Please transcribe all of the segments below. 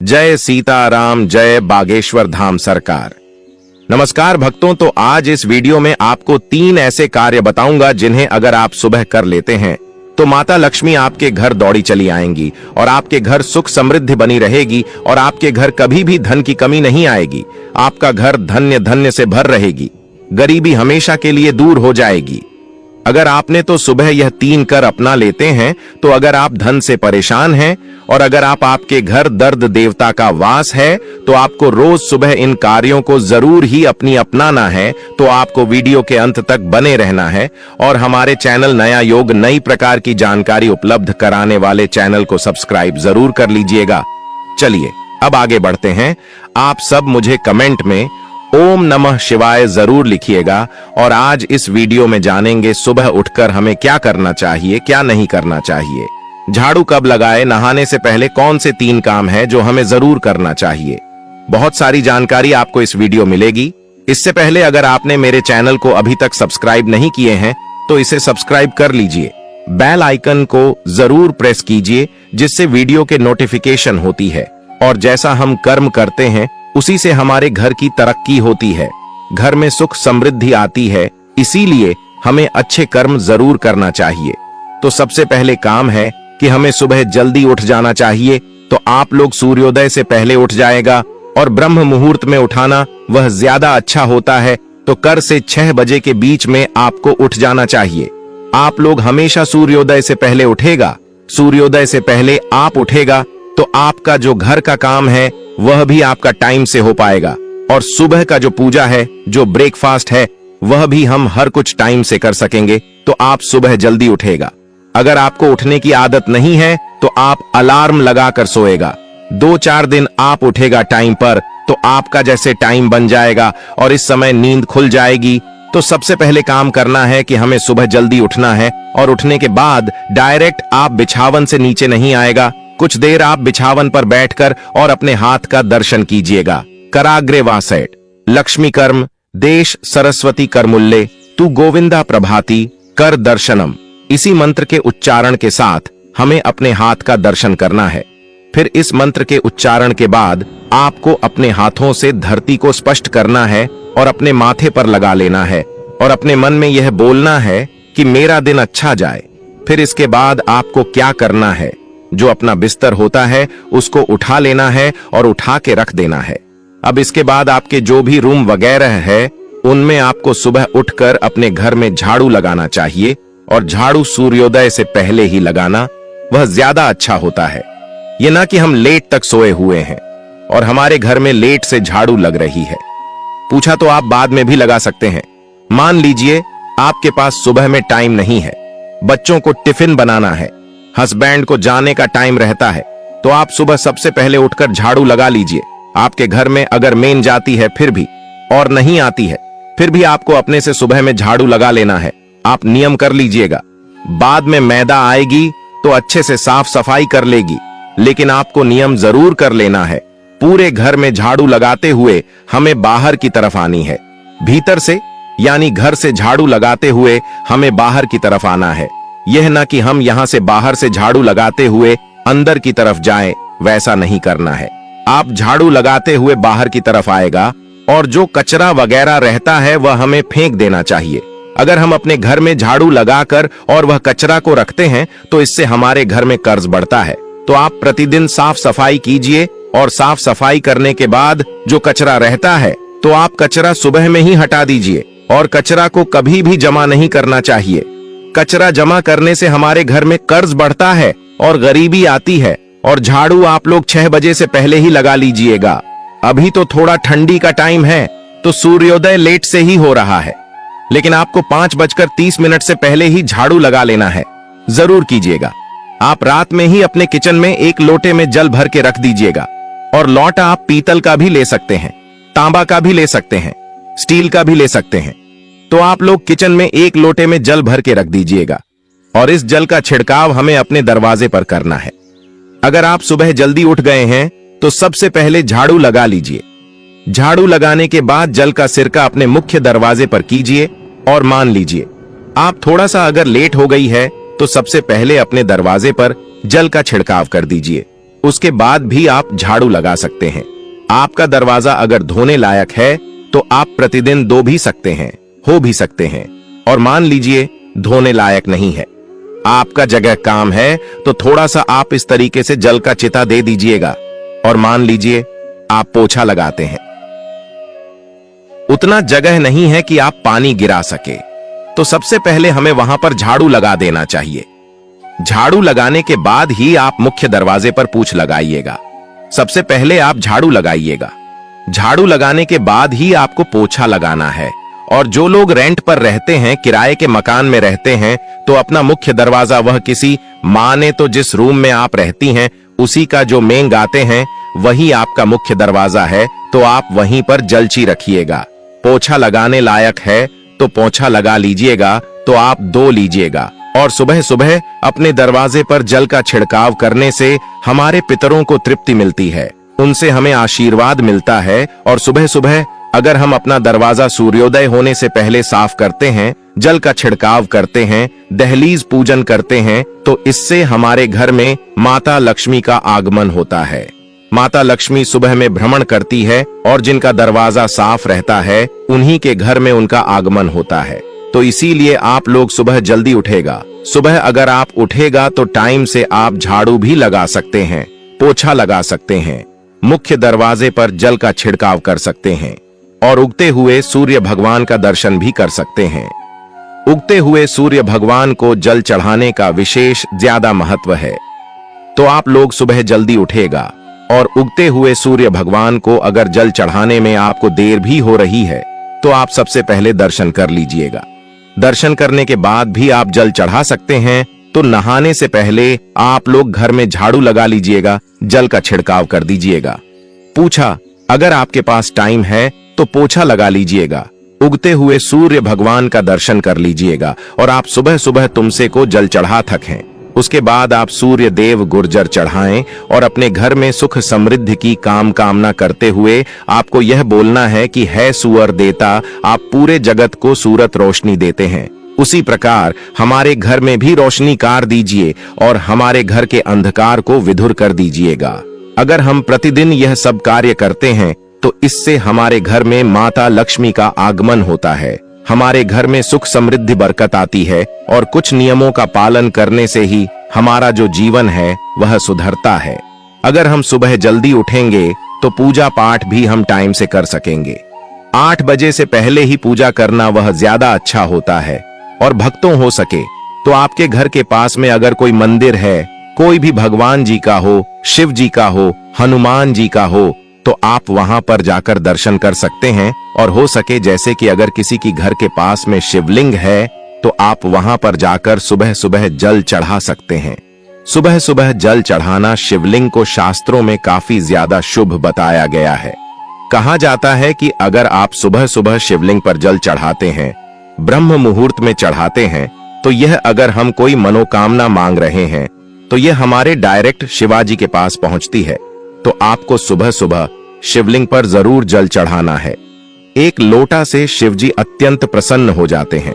जय सीताराम, जय बागेश्वर धाम सरकार। नमस्कार भक्तों, तो आज इस वीडियो में आपको 3 ऐसे कार्य बताऊंगा जिन्हें अगर आप सुबह कर लेते हैं तो माता लक्ष्मी आपके घर दौड़ी चली आएंगी और आपके घर सुख समृद्धि बनी रहेगी और आपके घर कभी भी धन की कमी नहीं आएगी। आपका घर धन्य धन्य से भर रहेगी, गरीबी हमेशा के लिए दूर हो जाएगी। अगर आपने तो सुबह यह 3 कर अपना लेते हैं तो अगर आप धन से परेशान हैं और अगर आपके घर दर्द देवता का वास है तो आपको रोज सुबह इन कार्यों को जरूर ही अपनाना है। तो आपको वीडियो के अंत तक बने रहना है और हमारे चैनल नया योग नई प्रकार की जानकारी उपलब्ध कराने वाले चैनल को सब्सक्राइब जरूर कर लीजिएगा। चलिए अब आगे बढ़ते हैं। आप सब मुझे कमेंट में ओम नमः शिवाय जरूर लिखिएगा और आज इस वीडियो में जानेंगे सुबह उठकर हमें क्या करना चाहिए, क्या नहीं करना चाहिए। झाड़ू कब लगाए, नहाने से पहले कौन से 3 काम है जो हमें जरूर करना चाहिए। बहुत सारी जानकारी आपको इस वीडियो मिलेगी। इससे पहले अगर आपने मेरे चैनल को अभी तक सब्सक्राइब नहीं किए हैं तो इसे सब्सक्राइब कर लीजिए। बेल आइकन को जरूर प्रेस कीजिए जिससे वीडियो के नोटिफिकेशन होती है और जैसा हम कर्म करते हैं उसी से हमारे घर की तरक्की होती है, घर में सुख समृद्धि आती है। इसीलिए हमें अच्छे कर्म जरूर करना चाहिए। तो सबसे पहले काम है कि हमें सुबह जल्दी उठ जाना चाहिए। तो आप लोग सूर्योदय से पहले उठ जाएगा और ब्रह्म मुहूर्त में उठाना वह ज्यादा अच्छा होता है। तो कर से 6 बजे के बीच में आपको उठ जाना चाहिए। आप लोग हमेशा सूर्योदय से पहले उठेगा, सूर्योदय से पहले आप उठेगा तो आपका जो घर का काम है वह भी आपका टाइम से हो पाएगा और सुबह का जो पूजा है, जो ब्रेकफास्ट है, वह भी हम हर कुछ टाइम से कर सकेंगे। तो आप सुबह जल्दी उठेगा। अगर आपको उठने की आदत नहीं है तो आप अलार्म लगाकर सोएगा। 2-4 दिन आप उठेगा टाइम पर तो आपका जैसे टाइम बन जाएगा और इस समय नींद खुल जाएगी। तो सबसे पहले काम करना है कि हमें सुबह जल्दी उठना है और उठने के बाद डायरेक्ट आप बिछावन से नीचे नहीं आएगा। कुछ देर आप बिछावन पर बैठकर और अपने हाथ का दर्शन कीजिएगा। कराग्रे वासेट लक्ष्मी कर्म देश सरस्वती करमुल्ले तू गोविंदा प्रभाती कर दर्शनम। इसी मंत्र के उच्चारण के साथ हमें अपने हाथ का दर्शन करना है। फिर इस मंत्र के उच्चारण के बाद आपको अपने हाथों से धरती को स्पष्ट करना है और अपने माथे पर लगा लेना है और अपने मन में यह बोलना है कि मेरा दिन अच्छा जाए। फिर इसके बाद आपको क्या करना है, जो अपना बिस्तर होता है उसको उठा लेना है और उठा के रख देना है। अब इसके बाद आपके जो भी रूम वगैरह है उनमें आपको सुबह उठकर अपने घर में झाड़ू लगाना चाहिए और झाड़ू सूर्योदय से पहले ही लगाना वह ज्यादा अच्छा होता है। ये ना कि हम लेट तक सोए हुए हैं और हमारे घर में लेट से झाड़ू लग रही है। पूछा तो आप बाद में भी लगा सकते हैं। मान लीजिए आपके पास सुबह में टाइम नहीं है, बच्चों को टिफिन बनाना है, हस्बैंड को जाने का टाइम रहता है, तो आप सुबह सबसे पहले उठकर झाड़ू लगा लीजिए। आपके घर में अगर मेन जाती है फिर भी और नहीं आती है फिर भी आपको अपने से सुबह में झाड़ू लगा लेना है। आप नियम कर लीजिएगा। बाद में मैदा आएगी तो अच्छे से साफ सफाई कर लेगी, लेकिन आपको नियम जरूर कर लेना है। पूरे घर में झाड़ू लगाते हुए हमें बाहर की तरफ आनी है। भीतर से यानी घर से झाड़ू लगाते हुए हमें बाहर की तरफ आना है। यह ना कि हम यहां से बाहर से झाड़ू लगाते हुए अंदर की तरफ जाएं, वैसा नहीं करना है। आप झाड़ू लगाते हुए बाहर की तरफ आएगा और जो कचरा वगैरह रहता है वह हमें फेंक देना चाहिए। अगर हम अपने घर में झाड़ू लगाकर और वह कचरा को रखते हैं तो इससे हमारे घर में कर्ज बढ़ता है। तो आप प्रतिदिन साफ सफाई कीजिए और साफ सफाई करने के बाद जो कचरा रहता है तो आप कचरा सुबह में ही हटा दीजिए और कचरा को कभी भी जमा नहीं करना चाहिए। कचरा जमा करने से हमारे घर में कर्ज बढ़ता है और गरीबी आती है। और झाड़ू आप लोग 6 बजे से पहले ही लगा लीजिएगा। अभी तो थोड़ा ठंडी का टाइम है तो सूर्योदय लेट से ही हो रहा है, लेकिन आपको 5:30 से पहले ही झाड़ू लगा लेना है। जरूर कीजिएगा। आप रात में ही अपने किचन में एक लोटे में जल भर के रख दीजिएगा और लोटा आप पीतल का भी ले सकते हैं, तांबा का भी ले सकते हैं, स्टील का भी ले सकते हैं। तो आप लोग किचन में एक लोटे में जल भर के रख दीजिएगा और इस जल का छिड़काव हमें अपने दरवाजे पर करना है। अगर आप सुबह जल्दी उठ गए हैं तो सबसे पहले झाड़ू लगा लीजिए। झाड़ू लगाने के बाद जल का सिरका अपने मुख्य दरवाजे पर कीजिए और मान लीजिए आप थोड़ा सा अगर लेट हो गई है तो सबसे पहले अपने दरवाजे पर जल का छिड़काव कर दीजिए। उसके बाद भी आप झाड़ू लगा सकते हैं। आपका दरवाजा अगर धोने लायक है तो आप प्रतिदिन धो भी सकते हैं, हो भी सकते हैं। और मान लीजिए धोने लायक नहीं है, आपका जगह काम है, तो थोड़ा सा आप इस तरीके से जल का चिता दे दीजिएगा। और मान लीजिए आप पोछा लगाते हैं, उतना जगह नहीं है कि आप पानी गिरा सके, तो सबसे पहले हमें वहां पर झाड़ू लगा देना चाहिए। झाड़ू लगाने के बाद ही आप मुख्य दरवाजे पर पूछ लगाइएगा। सबसे पहले आप झाड़ू लगाइएगा, झाड़ू लगाने के बाद ही आपको पोछा लगाना है। और जो लोग रेंट पर रहते हैं, किराए के मकान में रहते हैं, तो अपना मुख्य दरवाजा वह किसी माने तो जिस रूम में आप रहती हैं उसी का जो मेन गाते हैं वही आपका मुख्य दरवाजा है, तो आप वहीं पर जलची रखिएगा। पोछा लगाने लायक है तो पोछा लगा लीजिएगा, तो आप धो लीजिएगा। और सुबह सुबह अपने दरवाजे पर जल का छिड़काव करने से हमारे पितरों को तृप्ति मिलती है, उनसे हमें आशीर्वाद मिलता है। और सुबह सुबह अगर हम अपना दरवाजा सूर्योदय होने से पहले साफ करते हैं, जल का छिड़काव करते हैं, दहलीज पूजन करते हैं, तो इससे हमारे घर में माता लक्ष्मी का आगमन होता है। माता लक्ष्मी सुबह में भ्रमण करती है और जिनका दरवाजा साफ रहता है उन्हीं के घर में उनका आगमन होता है। तो इसीलिए आप लोग सुबह जल्दी उठेगा। सुबह अगर आप उठेगा तो टाइम से आप झाड़ू भी लगा सकते हैं, पोछा लगा सकते हैं, मुख्य दरवाजे पर जल का छिड़काव कर सकते हैं और उगते हुए सूर्य भगवान का दर्शन भी कर सकते हैं। उगते हुए सूर्य भगवान को जल चढ़ाने का विशेष ज्यादा महत्व है। तो आप लोग सुबह जल्दी उठेगा और उगते हुए सूर्य भगवान को अगर जल चढ़ाने में आपको देर भी हो रही है तो आप सबसे पहले दर्शन कर लीजिएगा। दर्शन करने के बाद भी आप जल चढ़ा सकते हैं। तो नहाने से पहले आप लोग घर में झाड़ू लगा लीजिएगा, जल का छिड़काव कर दीजिएगा। पूछा, अगर आपके पास टाइम है तो पोछा लगा लीजिएगा, उगते हुए सूर्य भगवान का दर्शन कर लीजिएगा। और आप सुबह सुबह तुमसे को जल चढ़ा थकें, उसके बाद आप सूर्य देव गुर्जर चढ़ाएं और अपने घर में सुख समृद्धि की कामना करते हुए आपको यह बोलना है कि है सुअर देता, आप पूरे जगत को सूरत रोशनी देते हैं। उसी प्रकार हमारे घर में भी रोशनी कार दीजिए और हमारे घर के अंधकार को विधुर कर दीजिएगा। अगर हम प्रतिदिन यह सब कार्य करते हैं तो इससे हमारे घर में माता लक्ष्मी का आगमन होता है, हमारे घर में सुख समृद्धि बरकत आती है। और कुछ नियमों का पालन करने से ही हमारा जो जीवन है वह सुधरता है। अगर हम सुबह जल्दी उठेंगे तो पूजा पाठ भी हम टाइम से कर सकेंगे। 8 बजे से पहले ही पूजा करना वह ज्यादा अच्छा होता है। और भक्तों हो सके तो आपके घर के पास में अगर कोई मंदिर है, कोई भी भगवान जी का हो, शिव जी का हो, हनुमान जी का हो, तो आप वहां पर जाकर दर्शन कर सकते हैं। और हो सके जैसे कि अगर किसी की घर के पास में शिवलिंग है तो आप वहां पर जाकर सुबह सुबह जल चढ़ा सकते हैं। सुबह सुबह जल चढ़ाना शिवलिंग को शास्त्रों में काफी ज्यादा शुभ बताया गया है। कहा जाता है कि अगर आप सुबह सुबह शिवलिंग पर जल चढ़ाते हैं, ब्रह्म मुहूर्त में चढ़ाते हैं, तो यह अगर हम कोई मनोकामना मांग रहे हैं तो यह हमारे डायरेक्ट शिवाजी के पास पहुंचती है। तो आपको सुबह सुबह शिवलिंग पर जरूर जल चढ़ाना है। एक लोटा से शिवजी अत्यंत प्रसन्न हो जाते हैं।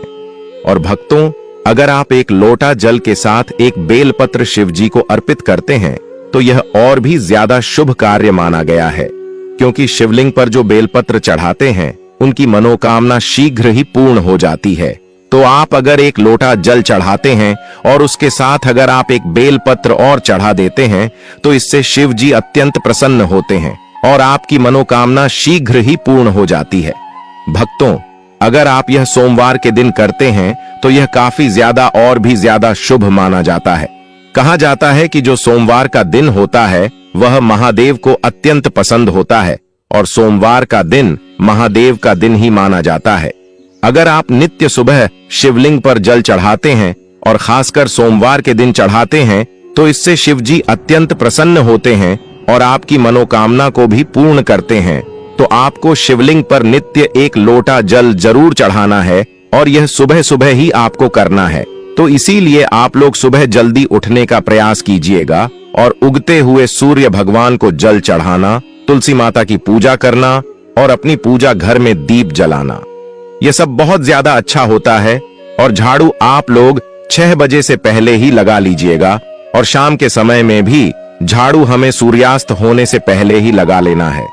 और भक्तों, अगर आप एक लोटा जल के साथ एक बेलपत्र शिवजी को अर्पित करते हैं तो यह और भी ज्यादा शुभ कार्य माना गया है, क्योंकि शिवलिंग पर जो बेलपत्र चढ़ाते हैं उनकी मनोकामना शीघ्र ही पूर्ण हो जाती है। तो आप अगर एक लोटा जल चढ़ाते हैं और उसके साथ अगर आप एक बेलपत्र और चढ़ा देते हैं तो इससे शिव जी अत्यंत प्रसन्न होते हैं और आपकी मनोकामना शीघ्र ही पूर्ण हो जाती है। भक्तों, अगर आप यह सोमवार के दिन करते हैं तो यह काफी ज्यादा और भी ज्यादा शुभ माना जाता है। कहा जाता है कि जो सोमवार का दिन होता है वह महादेव को अत्यंत पसंद होता है और सोमवार का दिन महादेव का दिन ही माना जाता है। अगर आप नित्य सुबह शिवलिंग पर जल चढ़ाते हैं और खासकर सोमवार के दिन चढ़ाते हैं तो इससे शिव जी अत्यंत प्रसन्न होते हैं और आपकी मनोकामना को भी पूर्ण करते हैं। तो आपको शिवलिंग पर नित्य एक लोटा जल जरूर चढ़ाना है और यह सुबह सुबह ही आपको करना है। तो इसीलिए आप लोग सुबह जल्दी उठने का प्रयास कीजिएगा और उगते हुए सूर्य भगवान को जल चढ़ाना, तुलसी माता की पूजा करना और अपनी पूजा घर में दीप जलाना, यह सब बहुत ज्यादा अच्छा होता है। और झाड़ू आप लोग 6 बजे से पहले ही लगा लीजिएगा और शाम के समय में भी झाड़ू हमें सूर्यास्त होने से पहले ही लगा लेना है।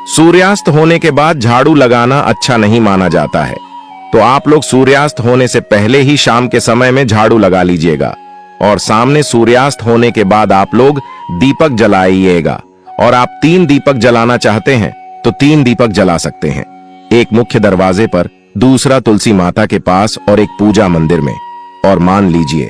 सूर्यास्त होने के बाद झाड़ू लगाना अच्छा नहीं माना जाता है, तो आप लोग सूर्यास्त होने से पहले ही शाम के समय में झाड़ू लगा लीजिएगा और सामने सूर्यास्त होने के बाद आप लोग दीपक जलाइएगा। और आप 3 दीपक जलाना चाहते हैं तो 3 दीपक जला सकते हैं, एक मुख्य दरवाजे पर, दूसरा तुलसी माता के पास और एक पूजा मंदिर में। और मान लीजिए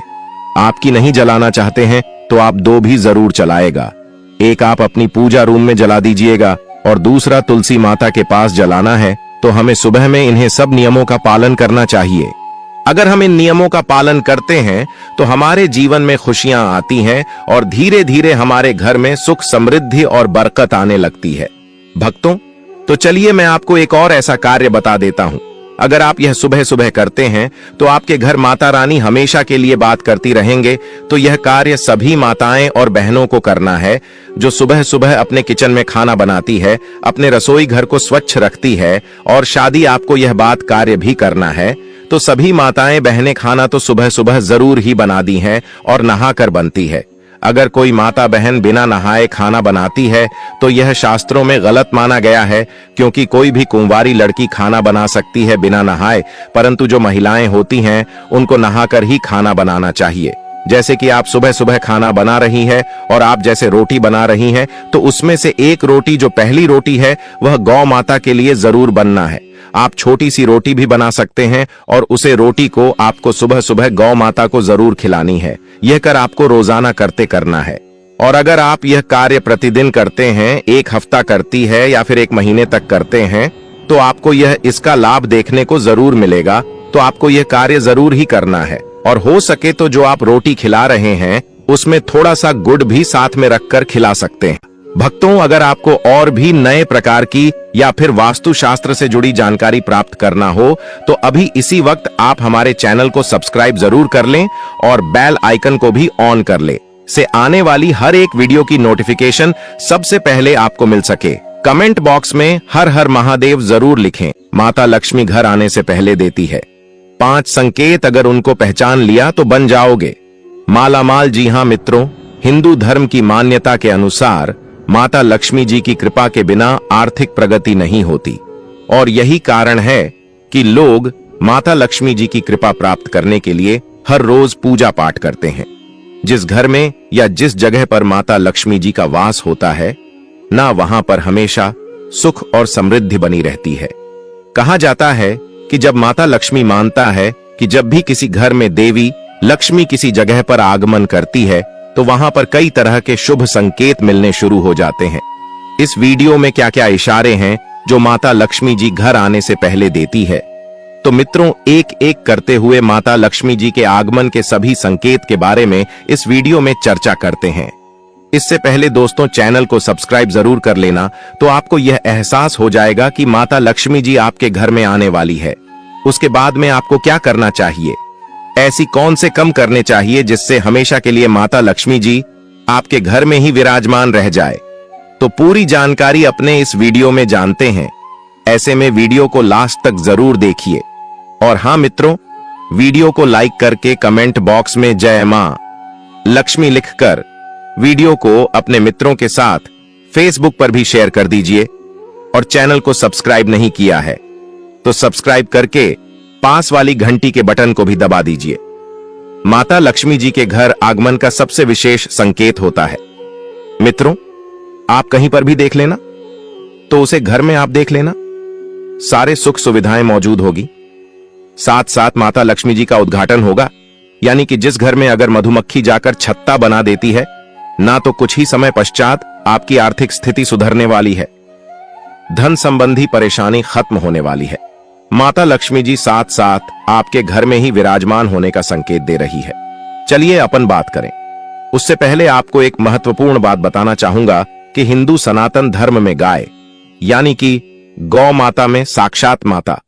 आपकी नहीं जलाना चाहते हैं तो आप 2 भी जरूर जलाएगा। एक आप अपनी पूजा रूम में जला दीजिएगा और दूसरा तुलसी माता के पास जलाना है। तो हमें सुबह में इन्हें सब नियमों का पालन करना चाहिए। अगर हम इन नियमों का पालन करते हैं तो हमारे जीवन में खुशियां आती हैं और धीरे धीरे हमारे घर में सुख, समृद्धि और बरकत आने लगती है। भक्तों, तो चलिए मैं आपको एक और ऐसा कार्य बता देता हूं। अगर आप यह सुबह सुबह करते हैं तो आपके घर माता रानी हमेशा के लिए बात करती रहेंगे। तो यह कार्य सभी माताएं और बहनों को करना है जो सुबह सुबह अपने किचन में खाना बनाती है, अपने रसोई घर को स्वच्छ रखती है। और शादी आपको यह बात कार्य भी करना है। तो सभी माताएं बहनें खाना तो सुबह सुबह जरूर ही बना दी हैं और नहाकर बनती है। अगर कोई माता बहन बिना नहाए खाना बनाती है तो यह शास्त्रों में गलत माना गया है, क्योंकि कोई भी कुंवारी लड़की खाना बना सकती है बिना नहाए, परंतु जो महिलाएं होती हैं उनको नहाकर ही खाना बनाना चाहिए। जैसे कि आप सुबह सुबह खाना बना रही है और आप जैसे रोटी बना रही हैं, तो उसमें से एक रोटी जो पहली रोटी है वह गौ माता के लिए जरूर बनना है। आप छोटी सी रोटी भी बना सकते हैं और उसे रोटी को आपको सुबह सुबह गौ माता को जरूर खिलानी है। यह कर आपको रोजाना करते करना है। और अगर आप यह कार्य प्रतिदिन करते हैं, 1 हफ्ता करती है या फिर 1 महीने तक करते हैं, तो आपको यह इसका लाभ देखने को जरूर मिलेगा। तो आपको यह कार्य जरूर ही करना है। और हो सके तो जो आप रोटी खिला रहे हैं उसमें थोड़ा सा गुड़ भी साथ में रखकर खिला सकते हैं। भक्तों, अगर आपको और भी नए प्रकार की या फिर वास्तुशास्त्र से जुड़ी जानकारी प्राप्त करना हो तो अभी इसी वक्त आप हमारे चैनल को सब्सक्राइब जरूर कर लें और बेल आइकन को भी ऑन कर लें, से आने वाली हर एक वीडियो की नोटिफिकेशन सबसे पहले आपको मिल सके। कमेंट बॉक्स में हर हर महादेव जरूर लिखें। माता लक्ष्मी घर आने से पहले देती है 5 संकेत, अगर उनको पहचान लिया तो बन जाओगे मालामाल। जी हां मित्रों, हिंदू धर्म की मान्यता के अनुसार माता लक्ष्मी जी की कृपा के बिना आर्थिक प्रगति नहीं होती और यही कारण है कि लोग माता लक्ष्मी जी की कृपा प्राप्त करने के लिए हर रोज पूजा पाठ करते हैं। जिस घर में या जिस जगह पर माता लक्ष्मी जी का वास होता है ना, वहां पर हमेशा सुख और समृद्धि बनी रहती है। कहा जाता है कि जब माता लक्ष्मी मानता है कि जब भी किसी घर में देवी लक्ष्मी किसी जगह पर आगमन करती है तो वहां पर कई तरह के शुभ संकेत मिलने शुरू हो जाते हैं। इस वीडियो में क्या क्या इशारे हैं जो माता लक्ष्मी जी घर आने से पहले देती है, तो मित्रों एक एक करते हुए माता लक्ष्मी जी के आगमन के सभी संकेत के बारे में इस वीडियो में चर्चा करते हैं। इससे पहले दोस्तों चैनल को सब्सक्राइब जरूर कर लेना, तो आपको यह एहसास हो जाएगा कि माता लक्ष्मी जी आपके घर में आने वाली है। उसके बाद में आपको क्या करना चाहिए, ऐसी कौन से कम करने चाहिए जिससे हमेशा के लिए माता लक्ष्मी जी आपके घर में ही विराजमान रह जाए। तो पूरी जानकारी अपने इस वीडियो में जानते हैं। ऐसे में वीडियो को लास्ट तक जरूर देखिए। और हां मित्रों, वीडियो को लाइक करके कमेंट बॉक्स में जय मां लक्ष्मी लिखकर वीडियो को अपने मित्रों के साथ फेसबुक पर भी शेयर कर दीजिए। और चैनल को सब्सक्राइब नहीं किया है तो सब्सक्राइब करके पास वाली घंटी के बटन को भी दबा दीजिए। माता लक्ष्मी जी के घर आगमन का सबसे विशेष संकेत होता है। मित्रों, आप कहीं पर भी देख लेना तो उसे घर में आप देख लेना, सारे सुख सुविधाएं मौजूद होगी। साथ साथ माता लक्ष्मी जी का उद्घाटन होगा, यानी कि जिस घर में अगर मधुमक्खी जाकर छत्ता बना देती है ना, तो कुछ ही समय पश्चात आपकी आर्थिक स्थिति सुधरने वाली है, धन संबंधी परेशानी खत्म होने वाली है। माता लक्ष्मी जी साथ साथ आपके घर में ही विराजमान होने का संकेत दे रही है। चलिए अपन बात करें। उससे पहले आपको एक महत्वपूर्ण बात बताना चाहूंगा कि हिंदू सनातन धर्म में गाय यानी कि गौ माता में साक्षात माता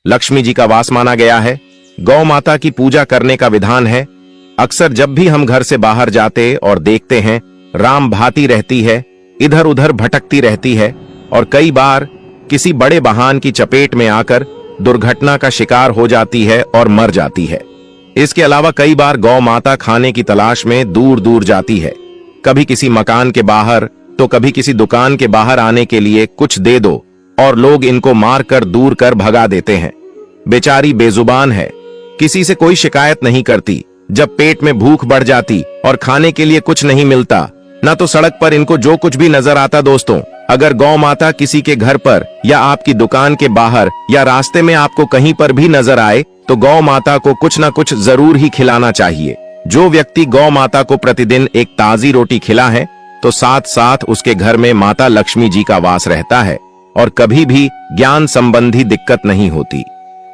लक्ष्मी जी का वास माना गया है। गौ माता की पूजा करने का विधान है। अक्सर जब भी हम घर से बाहर जाते और देखते हैं, राम भाती रहती है, इधर उधर भटकती रहती है और कई बार किसी बड़े वाहन की चपेट में आकर दुर्घटना का शिकार हो जाती है और मर जाती है। इसके अलावा कई बार गौ माता खाने की तलाश में दूर दूर जाती है। कभी किसी मकान के बाहर तो कभी किसी दुकान के बाहर आने के लिए कुछ दे दो और लोग इनको मारकर दूर कर भगा देते हैं। बेचारी बेजुबान है, किसी से कोई शिकायत नहीं करती। जब पेट में भूख बढ़ जाती और खाने के लिए कुछ नहीं मिलता, ना तो सड़क पर इनको जो कुछ भी नजर आता। दोस्तों, अगर गौ माता किसी के घर पर या आपकी दुकान के बाहर या रास्ते में आपको कहीं पर भी नजर आए तो गौ माता को कुछ ना कुछ जरूर ही खिलाना चाहिए। जो व्यक्ति गौ माता को प्रतिदिन एक ताजी रोटी खिला है तो साथ साथ उसके घर में माता लक्ष्मी जी का वास रहता है और कभी भी ज्ञान संबंधी दिक्कत नहीं होती।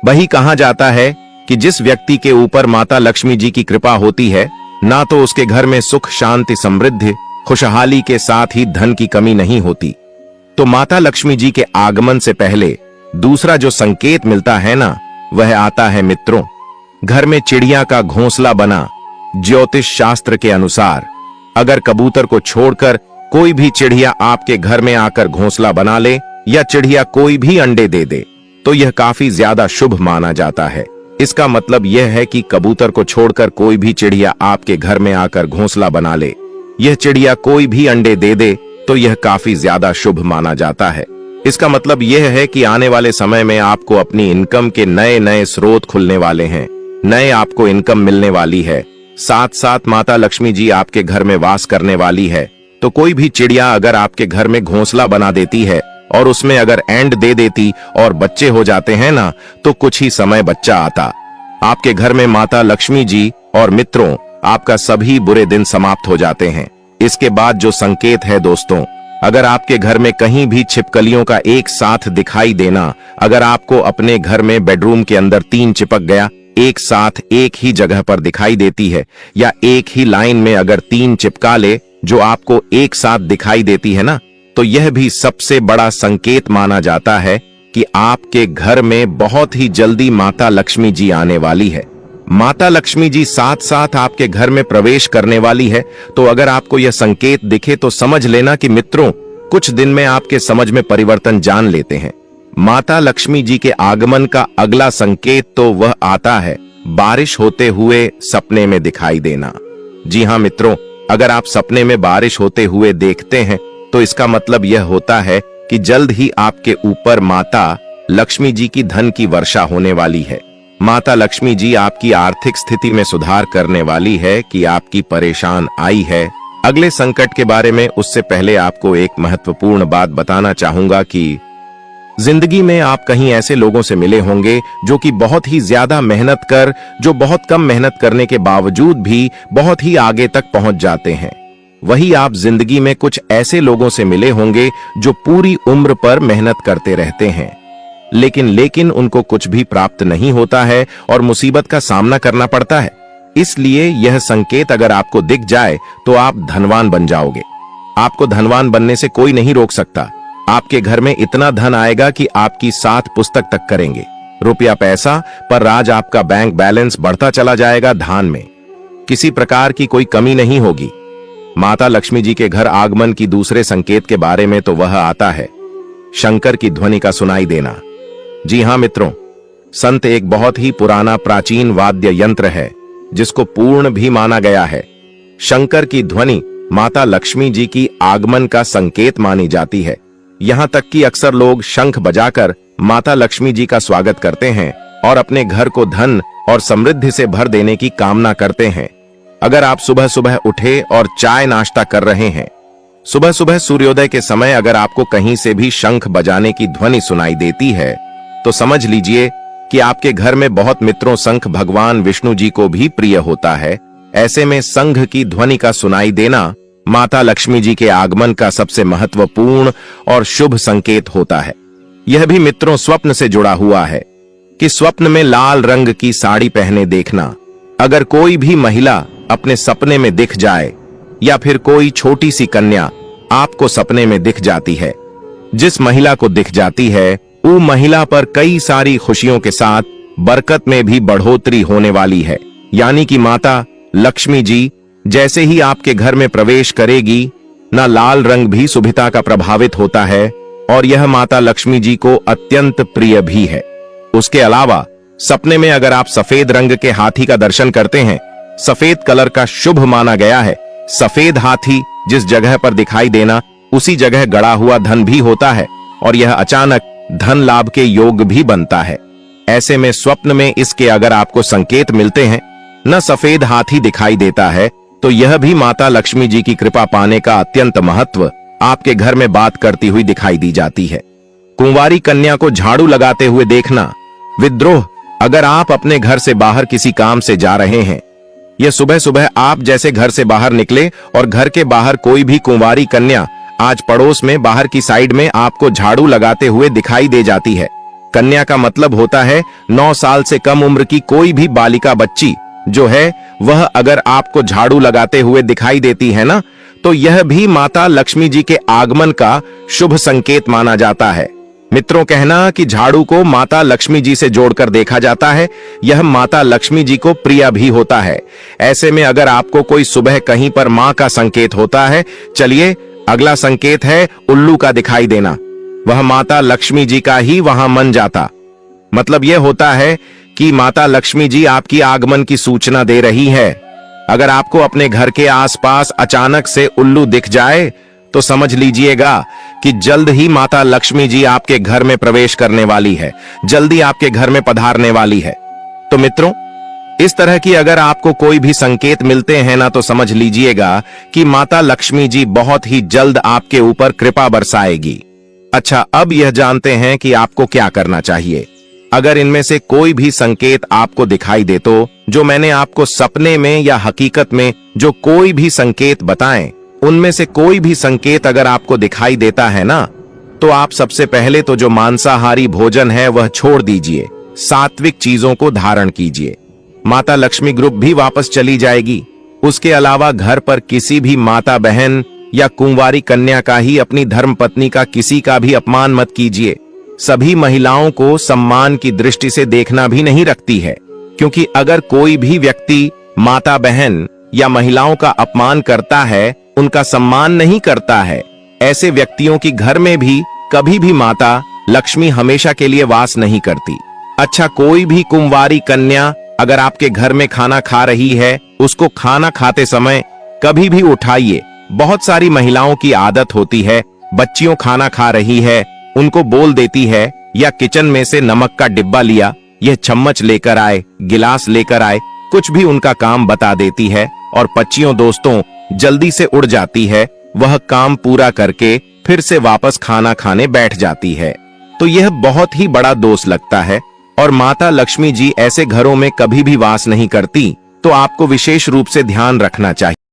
वही कहा जाता है कि जिस व्यक्ति के ऊपर माता लक्ष्मी जी की कृपा होती है, ना तो उसके घर में सुख शांति समृद्धि खुशहाली के साथ ही धन की कमी नहीं होती। तो माता लक्ष्मी जी के आगमन से पहले दूसरा जो संकेत मिलता है ना, वह आता है मित्रों, घर में चिड़िया का घोंसला बना। ज्योतिष शास्त्र के अनुसार अगर कबूतर को छोड़कर कोई भी चिड़िया आपके घर में आकर घोंसला बना ले या चिड़िया कोई भी अंडे दे दे तो यह काफी ज्यादा शुभ माना जाता है। इसका मतलब यह है कि कबूतर को छोड़कर कोई भी चिड़िया आपके घर में आकर घोंसला बना ले, यह चिड़िया कोई भी अंडे दे दे तो यह काफी ज्यादा शुभ माना जाता है। इसका मतलब यह है कि आने वाले समय में आपको अपनी इनकम के नए नए स्रोत खुलने वाले हैं, नए आपको इनकम मिलने वाली है। साथ साथ माता लक्ष्मी जी आपके घर में वास करने वाली है। तो कोई भी चिड़िया अगर आपके घर में घोंसला बना देती है और उसमें अगर एंड दे देती और बच्चे हो जाते हैं ना, तो कुछ ही समय बच्चा आता आपके घर में माता लक्ष्मी जी और मित्रों आपका सभी बुरे दिन समाप्त हो जाते हैं। इसके बाद जो संकेत है दोस्तों, अगर आपके घर में कहीं भी छिपकलियों का एक साथ दिखाई देना, अगर आपको अपने घर में बेडरूम के अंदर 3 चिपक गया एक साथ एक ही जगह पर दिखाई देती है, या एक ही लाइन में अगर 3 चिपका ले जो आपको एक साथ दिखाई देती है ना, तो यह भी सबसे बड़ा संकेत माना जाता है कि आपके घर में बहुत ही जल्दी माता लक्ष्मी जी आने वाली है। माता लक्ष्मी जी साथ साथ आपके घर में प्रवेश करने वाली है। तो अगर आपको यह संकेत दिखे तो समझ लेना कि मित्रों कुछ दिन में आपके समझ में परिवर्तन जान लेते हैं। माता लक्ष्मी जी के आगमन का अगला संकेत तो वह आता है बारिश होते हुए सपने में दिखाई देना। जी हाँ मित्रों, अगर आप सपने में बारिश होते हुए देखते हैं तो इसका मतलब यह होता है कि जल्द ही आपके ऊपर माता लक्ष्मी जी की धन की वर्षा होने वाली है। माता लक्ष्मी जी आपकी आर्थिक स्थिति में सुधार करने वाली है कि आपकी परेशान आई है। अगले संकट के बारे में उससे पहले आपको एक महत्वपूर्ण बात बताना चाहूंगा कि जिंदगी में आप कहीं ऐसे लोगों से मिले होंगे जो कि बहुत ही ज्यादा मेहनत कर, जो बहुत कम मेहनत करने के बावजूद भी बहुत ही आगे तक पहुंच जाते हैं। वही आप जिंदगी में कुछ ऐसे लोगों से मिले होंगे जो पूरी उम्र पर मेहनत करते रहते हैं, लेकिन उनको कुछ भी प्राप्त नहीं होता है और मुसीबत का सामना करना पड़ता है। इसलिए यह संकेत अगर आपको दिख जाए तो आप धनवान बन जाओगे। आपको धनवान बनने से कोई नहीं रोक सकता। आपके घर में इतना धन आएगा कि आपकी 7 पुस्तक तक करेंगे। रुपया पैसा पर राज, आपका बैंक बैलेंस बढ़ता चला जाएगा। धान में किसी प्रकार की कोई कमी नहीं होगी। माता लक्ष्मी जी के घर आगमन की दूसरे संकेत के बारे में तो वह आता है शंकर की ध्वनि का सुनाई देना। जी हाँ मित्रों, संत एक बहुत ही पुराना प्राचीन वाद्य यंत्र है जिसको पूर्ण भी माना गया है। शंकर की ध्वनि माता लक्ष्मी जी की आगमन का संकेत मानी जाती है। यहाँ तक कि अक्सर लोग शंख बजाकर माता लक्ष्मी जी का स्वागत करते हैं और अपने घर को धन और समृद्धि से भर देने की कामना करते हैं। अगर आप सुबह सुबह उठे और चाय नाश्ता कर रहे हैं, सुबह सुबह सूर्योदय के समय अगर आपको कहीं से भी शंख बजाने की ध्वनि सुनाई देती है तो समझ लीजिए कि आपके घर में बहुत मित्रों शंख भगवान विष्णु जी को भी प्रिय होता है। ऐसे में शंख की ध्वनि का सुनाई देना माता लक्ष्मी जी के आगमन का सबसे महत्वपूर्ण और शुभ संकेत होता है। यह भी मित्रों स्वप्न से जुड़ा हुआ है कि स्वप्न में लाल रंग की साड़ी पहने देखना। अगर कोई भी महिला अपने सपने में दिख जाए या फिर कोई छोटी सी कन्या आपको सपने में दिख जाती है, जिस महिला को दिख जाती है वो महिला पर कई सारी खुशियों के साथ बरकत में भी बढ़ोतरी होने वाली है। यानी कि माता लक्ष्मी जी जैसे ही आपके घर में प्रवेश करेगी ना, लाल रंग भी शुभता का प्रभावित होता है और यह माता लक्ष्मी जी को अत्यंत प्रिय भी है। उसके अलावा सपने में अगर आप सफेद रंग के हाथी का दर्शन करते हैं, सफेद कलर का शुभ माना गया है सफेद हाथी जिस जगह पर दिखाई देना उसी जगह गड़ा हुआ धन भी होता है और यह अचानक धन लाभ के योग भी बनता है। ऐसे में स्वप्न में इसके अगर आपको संकेत मिलते हैं, न सफेद हाथी दिखाई देता है, तो यह भी माता लक्ष्मी जी की कृपा पाने का अत्यंत महत्व आपके घर में बात करती हुई दिखाई दी जाती है। कुंवारी कन्या को झाड़ू लगाते हुए देखना। विद्रोह, अगर आप अपने घर से बाहर किसी काम से जा रहे हैं, यह सुबह सुबह आप जैसे घर से बाहर निकले और घर के बाहर कोई भी कुंवारी कन्या आज पड़ोस में बाहर की साइड में आपको झाड़ू लगाते हुए दिखाई दे जाती है। कन्या का मतलब होता है 9 साल से कम उम्र की कोई भी बालिका बच्ची जो है वह अगर आपको झाड़ू लगाते हुए दिखाई देती है ना, तो यह भी माता लक्ष्मी जी के आगमन का शुभ संकेत माना जाता है। मित्रों, कहना कि झाड़ू को माता लक्ष्मी जी से जोड़कर देखा जाता है, यह माता लक्ष्मी जी को प्रिय भी होता है। ऐसे में अगर आपको कोई सुबह कहीं पर मां का संकेत होता है, चलिए अगला संकेत है उल्लू का दिखाई देना। वह माता लक्ष्मी जी का ही वहां मन जाता। मतलब यह होता है कि माता लक्ष्मी जी आपकी आगमन की सूचना दे रही है। अगर आपको अपने घर के आसपास अचानक से उल्लू दिख जाए तो समझ लीजिएगा कि जल्द ही माता लक्ष्मी जी आपके घर में प्रवेश करने वाली है, जल्दी आपके घर में पधारने वाली है। तो मित्रों, इस तरह की अगर आपको कोई भी संकेत मिलते हैं ना, तो समझ लीजिएगा कि माता लक्ष्मी जी बहुत ही जल्द आपके ऊपर कृपा बरसाएगी। अच्छा, अब यह जानते हैं कि आपको क्या करना चाहिए। अगर इनमें से कोई भी संकेत आपको दिखाई दे, तो जो मैंने आपको सपने में या हकीकत में जो कोई भी संकेत बताएं, उनमें से कोई भी संकेत अगर आपको दिखाई देता है ना, तो आप सबसे पहले तो जो मांसाहारी भोजन है वह छोड़ दीजिए, सात्विक चीजों को धारण कीजिए। माता लक्ष्मी ग्रुप भी वापस चली जाएगी। उसके अलावा घर पर किसी भी माता बहन या कुंवारी कन्या का ही अपनी धर्मपत्नी का किसी का भी अपमान मत कीजिए। सभी महिलाओं को सम्मान की दृष्टि से देखना भी नहीं रखती है, क्योंकि अगर कोई भी व्यक्ति माता बहन या महिलाओं का अपमान करता है, उनका सम्मान नहीं करता है, ऐसे व्यक्तियों की घर में भी कभी भी माता लक्ष्मी हमेशा के लिए वास नहीं करती। अच्छा, कोई भी कुंवारी कन्या अगर आपके घर में खाना खा रही है, उसको खाना खाते समय कभी भी उठाइए। बहुत सारी महिलाओं की आदत होती है, बच्चियों खाना खा रही है, उनको बोल देती है या किचन में से नमक का डिब्बा लिया, यह चम्मच लेकर आए, गिलास लेकर आए, कुछ भी उनका काम बता देती है और बच्चियों दोस्तों जल्दी से उड़ जाती है। वह काम पूरा करके फिर से वापस खाना खाने बैठ जाती है। तो यह बहुत ही बड़ा दोष लगता है और माता लक्ष्मी जी ऐसे घरों में कभी भी वास नहीं करती। तो आपको विशेष रूप से ध्यान रखना चाहिए।